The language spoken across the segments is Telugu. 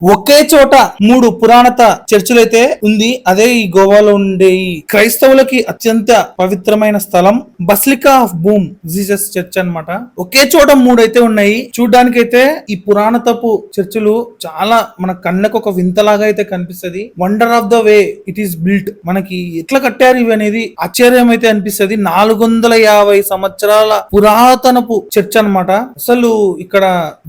ఒకే చోట 3 పురాణత చర్చిలైతే ఉంది. అదే ఈ గోవాలో ఉండే ఈ క్రైస్తవులకి అత్యంత పవిత్రమైన స్థలం basilica of boom Jesus church అన్నమాట. ఒకే చోట 3 అయితే ఉన్నాయి. చూడ్డానికైతే ఈ పురాణతపు చర్చిలు చాలా మన కళ్ళకు ఒక వింతలాగా అయితే కనిపిస్తది. Wonder of the way it is built. మనకి ఎట్లా కట్టారు ఇవి అనేది ఆశ్చర్యం అయితే అనిపిస్తది. 450 సంవత్సరాల పురాతనపు చర్చ్ అన్నమాట. అసలు ఇక్కడ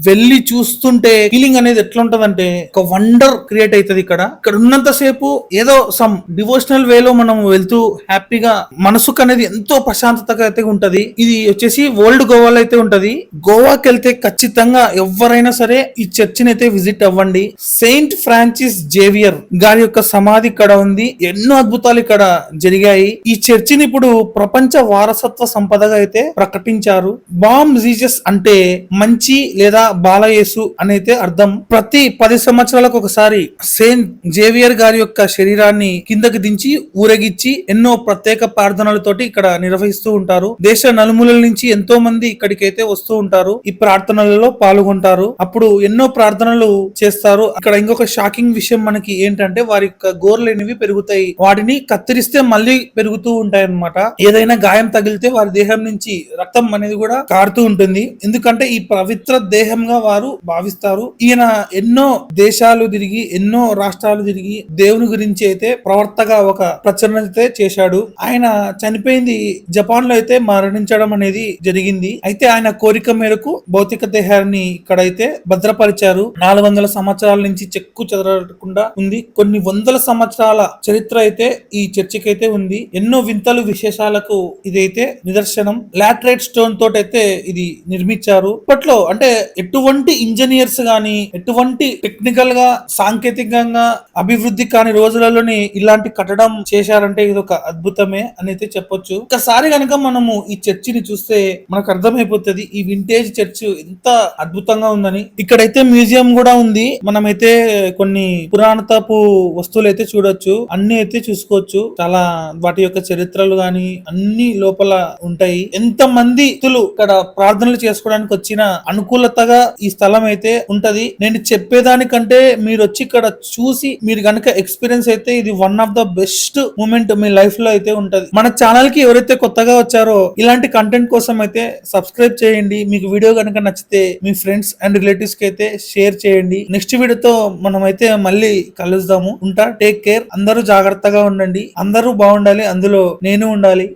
వెళ్ళి చూస్తుంటే ఫీలింగ్ అనేది ఎట్లా ఉంటదంటే ఒక వండర్ క్రియేట్ అవుతుంది. ఇక్కడ ఉన్నంత సేపు ఏదో సమ్ డివోషనల్ వేలో మనం వెళ్తూ హ్యాపీగా మనసుకు అనేది ఎంతో ప్రశాంతతగా అయితే ఉంటది. ఇది వచ్చేసి ఓల్డ్ గోవాలో అయితే ఉంటది. గోవాకి వెళ్తే ఖచ్చితంగా ఎవరైనా సరే ఈ చర్చిని అయితే విజిట్ అవ్వండి. సెయింట్ ఫ్రాన్సిస్ జేవియర్ గారి యొక్క సమాధి ఇక్కడ ఉంది. ఎన్నో అద్భుతాలు ఇక్కడ జరిగాయి. ఈ చర్చిని ఇప్పుడు ప్రపంచ వారసత్వ సంపదగా అయితే ప్రకటించారు. బామ్ జీసస్ అంటే మంచి లేదా బాలయేసు అని అయితే అర్థం. ప్రతి 10 సంవత్సరాలకు ఒకసారి సెయింట్ జేవియర్ గారి యొక్క శరీరాన్ని కిందకి దించి ఊరేగిచ్చి ఎన్నో ప్రత్యేక ప్రార్థనలతోటి ఇక్కడ నిర్వహిస్తూ ఉంటారు. దేశ నలుమూలల నుంచి ఎంతో మంది ఇక్కడికైతే వస్తూ ఉంటారు. ఈ ప్రార్థనలలో పాల్గొంటారు. అప్పుడు ఎన్నో ప్రార్థనలు చేస్తారు. అక్కడ ఇంకొక షాకింగ్ విషయం మనకి ఏంటంటే వారి యొక్క గోర్లు అనేవి పెరుగుతాయి. వాటిని కత్తిరిస్తే మళ్ళీ పెరుగుతూ ఉంటాయి అన్నమాట. ఏదైనా గాయం తగిలితే వారి దేహం నుంచి రక్తం అనేది కూడా కారుతూ ఉంటుంది. ఎందుకంటే ఈ పవిత్ర దేహంగా వారు భావిస్తారు. ఈయన ఎన్నో దేశాలు తిరిగి ఎన్నో రాష్ట్రాలు తిరిగి దేవుని గురించి అయితే ప్రవర్తగా ఒక ప్రచురణ అయితే చేశాడు. ఆయన చనిపోయింది జపాన్ లో అయితే మరణించడం అనేది జరిగింది. అయితే ఆయన కోరిక మేరకు భౌతిక దేహాన్ని ఇక్కడైతే భద్రపరిచారు. 400 సంవత్సరాల నుంచి చెక్కు చెదరకుండా ఉంది. కొన్ని వందల సంవత్సరాల చరిత్ర అయితే ఈ చర్చికి అయితే ఉంది. ఎన్నో వింతలు విశేషాలకు ఇదైతే నిదర్శనం. లాటరైట్ స్టోన్ తోటైతే ఇది నిర్మించారు. ఇప్పట్లో అంటే ఎటువంటి ఇంజనీర్స్ గాని ఎటువంటి టెక్నికల్ గా సాంకేతికంగా అభివృద్ధి కాని రోజులలోనే ఇలాంటి కట్టడం చేశారంటే ఇది ఒక అద్భుతమే అని అయితే చెప్పొచ్చు. ఒకసారి కనుక మనము ఈ చర్చిని చూస్తే మనకు అర్థమైపోతుంది ఈ వింటేజ్ చర్చ్ ఎంత అద్భుతంగా ఉందని. ఇక్కడైతే మ్యూజియం కూడా ఉంది. మనమైతే కొన్ని పురాణతపు వస్తువులు అయితే చూడొచ్చు. అన్ని అయితే చూసుకోవచ్చు. చాలా వాటి యొక్క చరిత్రలు గాని అన్ని లోపల ఉంటాయి. ఎంత మంది ఇక్కడ ప్రార్థనలు చేసుకోవడానికి వచ్చిన అనుకూలతగా ఈ స్థలం అయితే ఉంటది. నేను చెప్పేదానికంటే మీరు వచ్చి ఇక్కడ చూసి మీరు గనక ఎక్స్పీరియన్స్ అయితే ఇది one of the best moment మీ లైఫ్ లో అయితే ఉంటది. మన ఛానల్ కి ఎవరైతే కొత్తగా వచ్చారో ఇలాంటి కంటెంట్ కోసం అయితే సబ్స్క్రైబ్ చేయండి. మీకు వీడియో కనుక నచ్చితే మీ ఫ్రెండ్స్ అండ్ రిలేటివ్స్ కి అయితే షేర్ చేయండి. నెక్స్ట్ వీడియోతో మనం అయితే మళ్ళీ కలుద్దాము. ఉంటా. Take care. అందరూ జాగ్రత్తగా ఉండండి. అందరూ బాగుండాలి. అందులో నేను ఉండాలి.